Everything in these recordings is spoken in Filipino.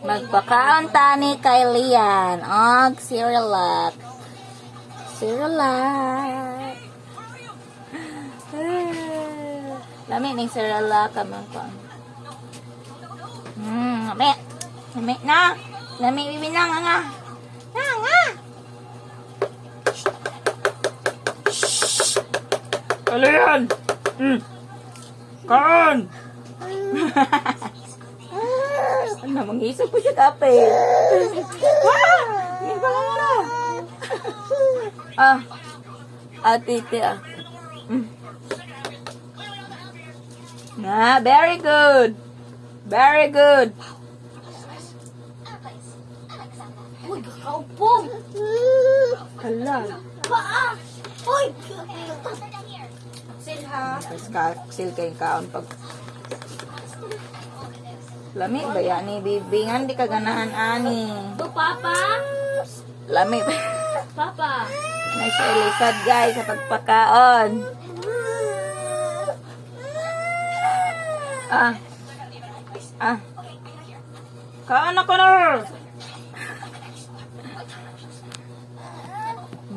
Magpakaon tani kay Lian. Og Cerelac. Cerelac. Lami ning Cerelac kamang ko. Lami. Lami na. Lami bibi na nga. Nga. Kalian! Kaon! Ano, mangisog po siya kape. Hindi pa lang na. Titi. Very good. Very good. Uy, kakaupo! Hala. Paa! Uy! Silha! Sil kay kaon pag lami ba yan ni bibingan di kaganahan ani. Do, Papa! Lami ba? Papa! May siya ilisad guys sa pagpakaon. Kaon ako na.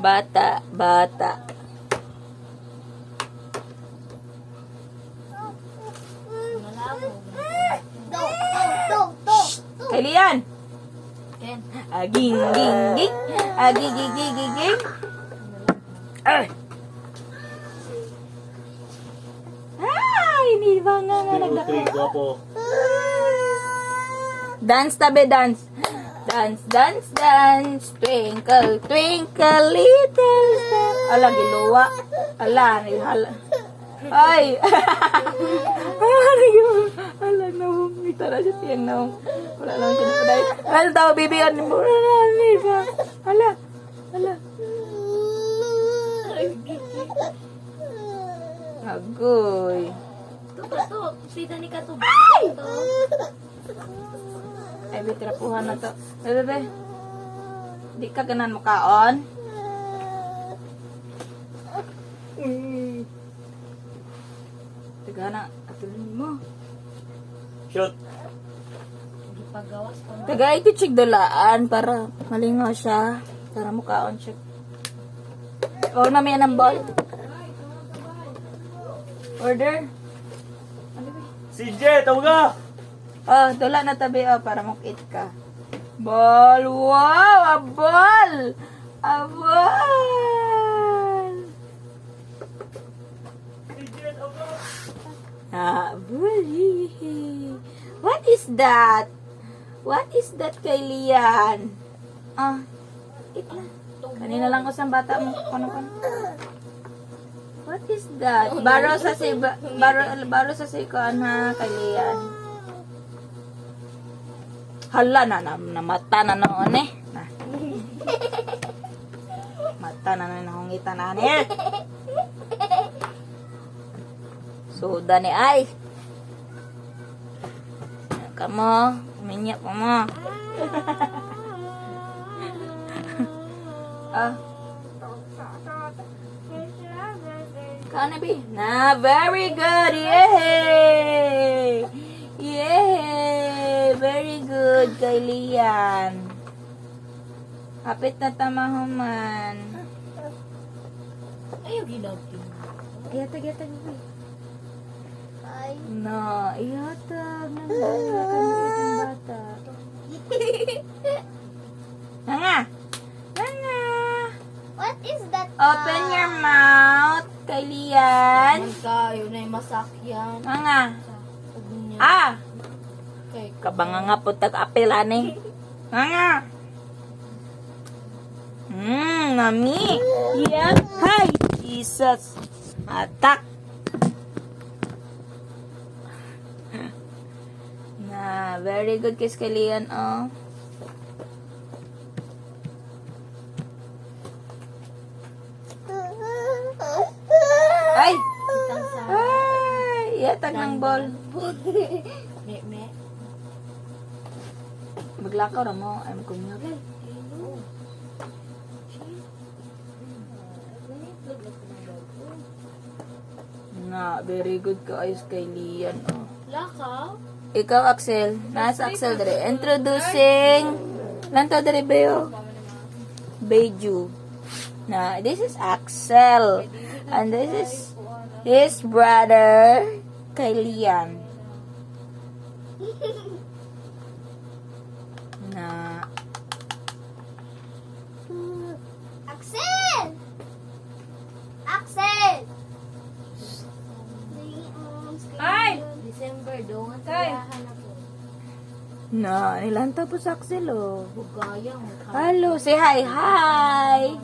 Bata. Kalian. Ken. Aging. Agigigigigig. Hindi ba nga nagdaka. Guwapo. Dance tabi, dance. Dance. Twinkle, twinkle, little star. Ala, giluwa. Ala. Ay! Ala, nahumita na siya tiyang nahum. Wala lang siya na dahil. Ano tao, bibigan ni Mura na. Ala. Agoy. To. Sida ni ka to. Ay, bitrapuhan na to. Bebe. Di ka ganan mo kaon? Taga na, atulin mo. Shoot! Gipagawas pa na. Taga ito chig dulaan para malingaw siya. Para mo kaon siya. Or mamaya ng ball. Order. CJ, tawag ka! Dula na tabi para mukit ka. Ball! Wow! A ball! A ball! Bully! What is that? What is that kay Lian? Itla. Kanina lang ko sa bata mo. Ano? What is that? Baro sa si kuan ha kay Lian. Hala na mata na noon eh. Mata na nahungitan na ni. Suda ni ay. Kamu, minyak pa mo. Kana bi? Na, very good. Yay! Very good kay Lian. Kapit na tamahuman. Ayaw ginawin. Iyatag. Ay. No, iyatag. Nangyayatag bata. Nanga. What is that? Open your mouth, kay Lian. Kayo na yung masakyan. Nanga. Sabi niya. Okay. Kabanga nga po tag-apelan eh. Nanga. Mami. Yan. Hi. Jesus. Atak. Na, very good kiss kay Lian, Ay! Itang sa... Ay! Yatag ng ball. Me. Maglakaw na mo. Ay, magkumyag. Na, very good ka ayos kay Lian, Lakaw? Ikaw, Axel. Nasa Axel dere. Introducing. Lanto dere, Beo. Beju. Na, this is Axel. And this is his brother, kay Lian. Na, Axel! Axel! Ay! December doon. Kayahan ako. na, nilanta po sa Axel, oh. Bugayang. Hello, say hi. Hi.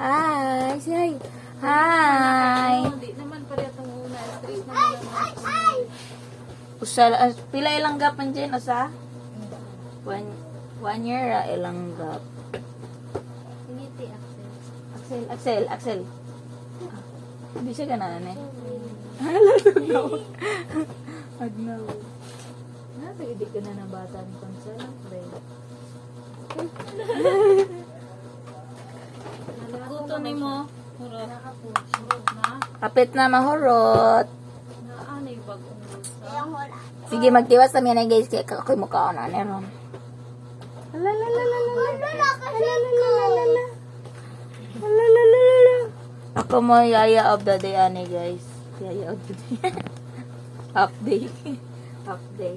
Hi, say hi. Hi. Hindi naman pala itong una. Straight na Ay! Ay! Ay! Usa, pila ilang gap man dyan, usa? One year, ilang gap. Ngiti, Axel. Axel. Hindi siya gananan eh. Agnaw. Nasa hindi ka na ng bata ni Consuelo, pre. Guto ni mo. Mura. Murod na. Kapit na mahurot. Naanay bagong gusto. Yung wala. Sige, magtiwas na yan guys. Kaya ako'y mukha na ron. Ako mo yaya of the day, ane guys. Yaya of the day. Half day. Half day.